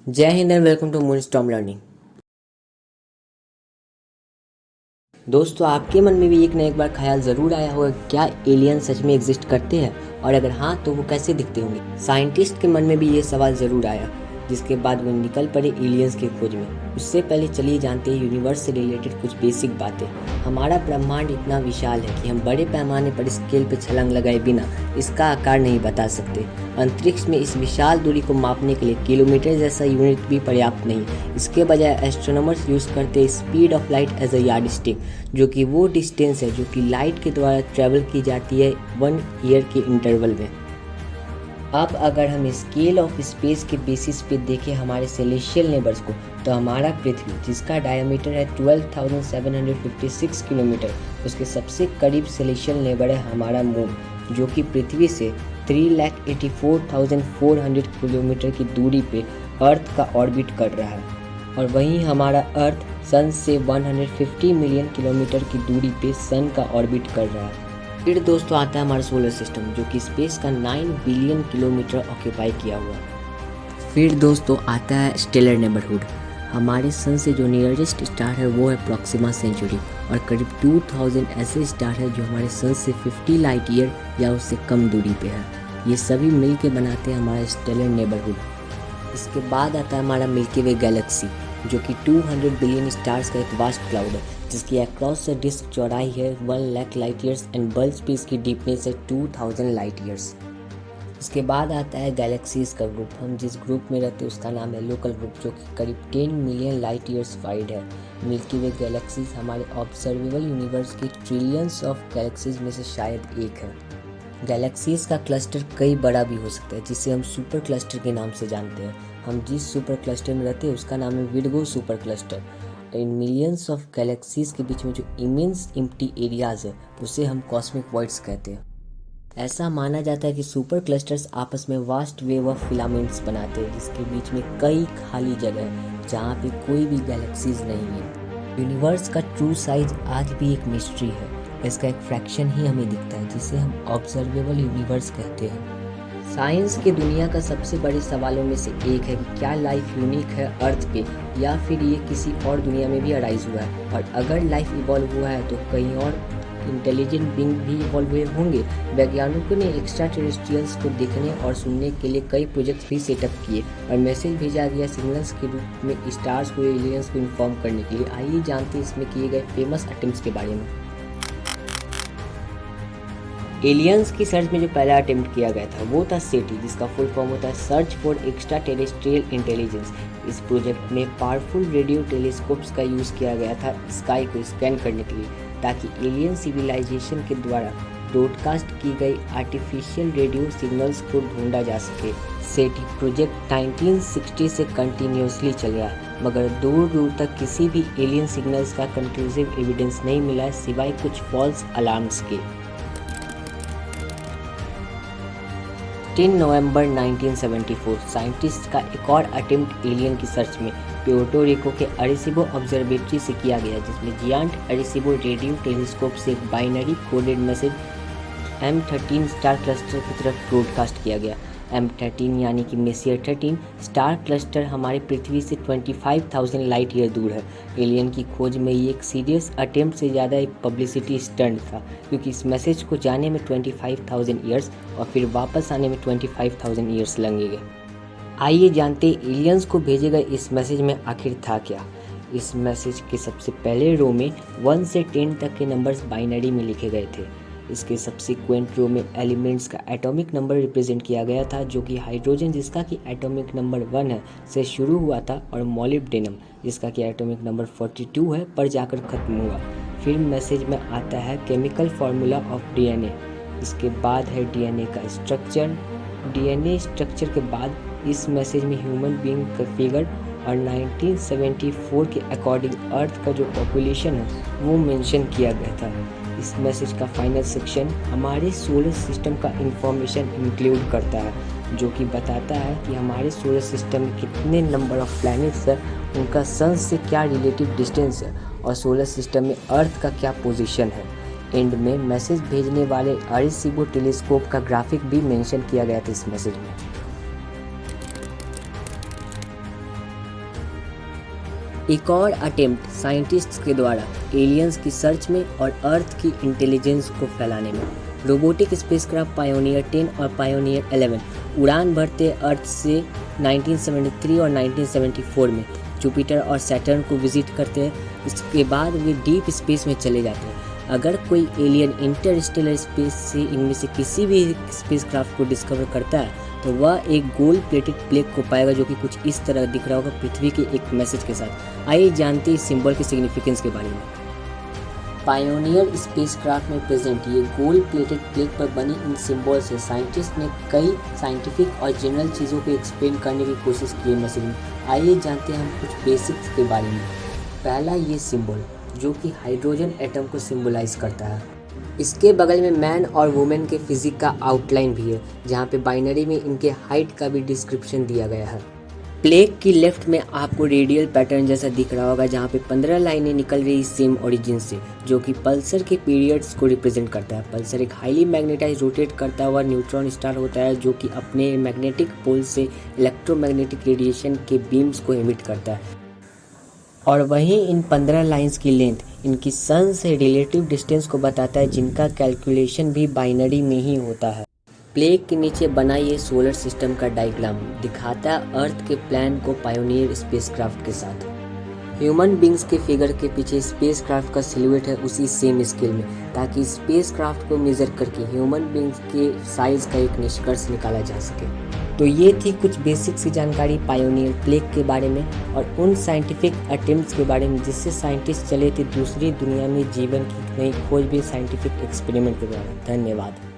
जय Hind and welcome to Moonstorm learning. दोस्तों, आपके मन में भी एक न एक बार ख्याल ज़रूर आया होगा, क्या एलियन सच में एग्जिस्ट करते हैं, और अगर हाँ तो वो कैसे दिखते होंगे। साइंटिस्ट के मन में भी ये सवाल ज़रूर आया, जिसके बाद वो निकल पड़े एलियंस की खोज में। उससे पहले चलिए जानते हैं यूनिवर्स से रिलेटेड कुछ बेसिक बातें। हमारा ब्रह्मांड इतना विशाल है कि हम बड़े पैमाने पर स्केल पर छलांग लगाए बिना इसका आकार नहीं बता सकते। अंतरिक्ष में इस विशाल दूरी को मापने के लिए किलोमीटर जैसा यूनिट भी पर्याप्त नहीं। इसके बजाय एस्ट्रोनॉमर्स यूज़ करते हैं speed of light as a yardstick, जो कि वो डिस्टेंस है जो कि लाइट के द्वारा ट्रेवल की जाती है 1 ईयर के इंटरवल में। अब अगर हम स्केल ऑफ स्पेस के बेसिस पे देखें हमारे सेलेशियल नेबर्स को, तो हमारा पृथ्वी, जिसका डायमीटर है 12,756 किलोमीटर, उसके सबसे करीब सेलेशियल नेबर है हमारा मून, जो कि पृथ्वी से 3,84,400 किलोमीटर की दूरी पे अर्थ का ऑर्बिट कर रहा है। और वहीं हमारा अर्थ सन से 150 मिलियन किलोमीटर की दूरी पे सन का ऑर्बिट कर रहा है। फिर दोस्तों आता है हमारा सोलर सिस्टम, जो कि स्पेस का 9 बिलियन किलोमीटर ऑक्यूपाई किया हुआ है। फिर दोस्तों आता है स्टेलर नेबरहुड। हमारे सन से जो नियरेस्ट स्टार है वो है प्रॉक्सिमा सेंचुरी, और करीब 2000 ऐसे स्टार है जो हमारे सन से 50 लाइट ईयर या उससे कम दूरी पे है। ये सभी मिल के बनाते हैं हमारा स्टेलर नेबरहुड। इसके बाद आता है हमारा मिल्की वे गैलेक्सी, जो कि 200 बिलियन स्टार्स का एक वास्ट क्लाउड है, जिसकी अक्रॉस से डिस्क चौड़ाई है 1 lakh light years and bulb space की डीपनेस है 2000 लाइट ईयर्स। इसके बाद आता है गैलेक्सीज का ग्रुप। हम जिस ग्रुप में रहते हैं उसका नाम है लोकल ग्रुप, जो कि करीब 10 मिलियन लाइट ईयर्स वाइड है। मिल्की वे गैलेक्सीज हमारे ऑब्जर्वेबल यूनिवर्स की ट्रिलियंस ऑफ गैलेक्सीज में से शायद एक है। गैलेक्सीज का क्लस्टर कई बड़ा भी हो सकता है, जिसे हम सुपर क्लस्टर के नाम से जानते हैं। हम जिस सुपर क्लस्टर में रहते हैं उसका नाम है Virgo super cluster. In millions of galaxies के बीच में जो इमेंस एम्प्टी एरियाज है उसे हम कॉस्मिक वॉइड्स कहते हैं। ऐसा माना जाता है कि सुपर क्लस्टर्स आपस में वास्ट वेव ऑफ फिलामेंट्स बनाते हैं, जिसके बीच में कई खाली जगह है जहाँ पे कोई भी गैलेक्सीज नहीं है। यूनिवर्स का ट्रू साइज आज भी एक मिस्ट्री है। इसका एक फ्रैक्शन ही हमें दिखता है, जिसे हम ऑब्जर्वेबल यूनिवर्स कहते हैं। साइंस की दुनिया का सबसे बड़े सवालों में से एक है कि क्या लाइफ यूनिक है अर्थ पे, या फिर ये किसी और दुनिया में भी अराइज हुआ है, और अगर लाइफ इवॉल्व हुआ है तो कहीं और इंटेलिजेंट बीइंग भी इवॉल्व हुए होंगे। वैज्ञानिकों ने एक्स्ट्रा टेरेस्ट्रियल्स को देखने और सुनने के लिए कई प्रोजेक्ट्स भी सेटअप किए, और मैसेज भेजा गया सिग्नल्स के रूप में स्टार्स को एलियंस को इन्फॉर्म करने के लिए। आइए जानते हैं इसमें किए गए फेमस अटेम्प्ट्स के बारे में। एलियंस की सर्च में जो पहला अटेम्प्ट किया गया था वो था सेटी, जिसका फुल फॉर्म होता है search for extra terrestrial intelligence. इस प्रोजेक्ट में पावरफुल रेडियो टेलीस्कोप्स का यूज़ किया गया था स्काई को स्कैन करने के लिए, ताकि एलियन सिविलाइजेशन के द्वारा ब्रॉडकास्ट की गई आर्टिफिशियल रेडियो सिग्नल्स को ढूंढा जा सके। सेटी प्रोजेक्ट 1960 से कंटिन्यूसली चल रहा है, मगर दूर दूर तक किसी भी एलियन सिग्नल्स का कंक्लूसिव एविडेंस नहीं मिला है, सिवाय कुछ फॉल्स अलार्म्स के। 10 नवंबर 1974 साइंटिस्ट का एक और अटेम्प्ट एलियन की सर्च में प्यूर्टो रिको के अरेसिबो ऑब्जर्वेटरी से किया गया, जिसमें जियांट अरेसिबो रेडियो टेलीस्कोप से एक binary coded message M13 star cluster की तरफ ब्रॉडकास्ट किया गया। M13 यानी कि मेसियर 13 स्टार क्लस्टर हमारे पृथ्वी से 25,000 लाइट ईयर दूर है। एलियन की खोज में ये एक सीरियस अटेम्प्ट से ज़्यादा एक पब्लिसिटी स्टंट था, क्योंकि इस मैसेज को जाने में 25,000 ईयर्स और फिर वापस आने में 25,000 ईयर्स लगेंगे। आइए जानते एलियंस को भेजे गए इस मैसेज में आखिर था क्या। इस मैसेज के सबसे पहले रो में 1 से 10 तक के नंबर्स बाइनरी में लिखे गए थे। इसके सब्सिक्वेंट रो में एलिमेंट्स का एटॉमिक नंबर रिप्रेजेंट किया गया था, जो कि हाइड्रोजन, जिसका कि एटॉमिक नंबर 1 है, से शुरू हुआ था, और मॉलिब्डेनम, जिसका कि एटॉमिक नंबर 42 है, पर जाकर खत्म हुआ। फिर मैसेज में आता है केमिकल फार्मूला ऑफ डीएनए। इसके बाद है डीएनए का स्ट्रक्चर। डीएनए स्ट्रक्चर के बाद इस मैसेज में ह्यूमन बीइंग का फिगर, और 1974 के अकॉर्डिंग अर्थ का जो पॉपुलेशन है वो मेंशन किया गया था। इस मैसेज का फाइनल सेक्शन हमारे सोलर सिस्टम का इंफॉर्मेशन इंक्लूड करता है, जो कि बताता है कि हमारे सोलर सिस्टम में कितने नंबर ऑफ प्लैनेट्स हैं, उनका सन से क्या रिलेटिव डिस्टेंस है, और सोलर सिस्टम में अर्थ का क्या पोजीशन है। एंड में मैसेज भेजने वाले अरेसिबो टेलीस्कोप का ग्राफिक भी मेंशन किया गया था इस मैसेज में। एक और अटेम्प्ट साइंटिस्ट्स के द्वारा एलियंस की सर्च में और अर्थ की इंटेलिजेंस को फैलाने में। रोबोटिक स्पेसक्राफ्ट पायोनियर 10 और पायोनियर 11 उड़ान भरते अर्थ से 1973 और 1974 में जुपिटर और सैटर्न को विजिट करते हैं। इसके बाद वे डीप स्पेस में चले जाते हैं। अगर कोई एलियन इंटरस्टेलर स्पेस से इनमें से किसी भी स्पेसक्राफ्ट को डिस्कवर करता है तो वह एक गोल्ड प्लेटेड प्लेग को पाएगा जो कि कुछ इस तरह दिख रहा होगा पृथ्वी के एक मैसेज के साथ। आइए जानते हैं इस सिंबल के सिग्निफिकेंस के बारे में। पायोनियर स्पेसक्राफ्ट में प्रेजेंट ये गोल्ड प्लेटेड प्लेग पर बनी इन सिंबल से साइंटिस्ट ने कई साइंटिफिक और जनरल चीज़ों को एक्सप्लेन करने की कोशिश की है मैसेज में। आइए जानते हैं हम कुछ बेसिक्स के बारे में। पहला ये सिंबल जो कि हाइड्रोजन एटम को सिंबलाइज करता है। इसके बगल में मैन और वुमेन के फिजिक का आउटलाइन भी है जहाँ पे बाइनरी में इनके हाइट का भी डिस्क्रिप्शन दिया गया है। प्लेग की लेफ्ट में आपको रेडियल पैटर्न जैसा दिख रहा होगा जहाँ पे 15 लाइनें निकल रही सेम ओरिजिन से जो कि पल्सर के पीरियड्स को रिप्रेजेंट करता है। पल्सर एक हाईली मैग्नेटाइज रोटेट करता हुआ न्यूट्रॉन स्टार होता है जो कि अपने मैग्नेटिक पोल से इलेक्ट्रोमैग्नेटिक रेडिएशन के बीम्स को एमिट करता है। और वहीं इन 15 लाइंस की लेंथ इनकी सन से रिलेटिव डिस्टेंस को बताता है जिनका कैलकुलेशन भी बाइनरी में ही होता है। प्लेग के नीचे बना ये सोलर सिस्टम का डायग्राम दिखाता है अर्थ के प्लान को पायोनियर स्पेसक्राफ्ट के साथ। ह्यूमन बींग्स के फिगर के पीछे स्पेसक्राफ्ट का सिलुएट है उसी सेम स्केल में ताकि स्पेसक्राफ्ट को मेजर करके ह्यूमन बींग्स के साइज का एक निष्कर्ष निकाला जा सके। तो ये थी कुछ बेसिक्स की जानकारी पायोनियर प्लेग के बारे में और उन साइंटिफिक अटेम्प्ट्स के बारे में जिससे साइंटिस्ट चले थे दूसरी दुनिया में जीवन की नई खोज भी साइंटिफिक एक्सपेरिमेंट के द्वारा। धन्यवाद।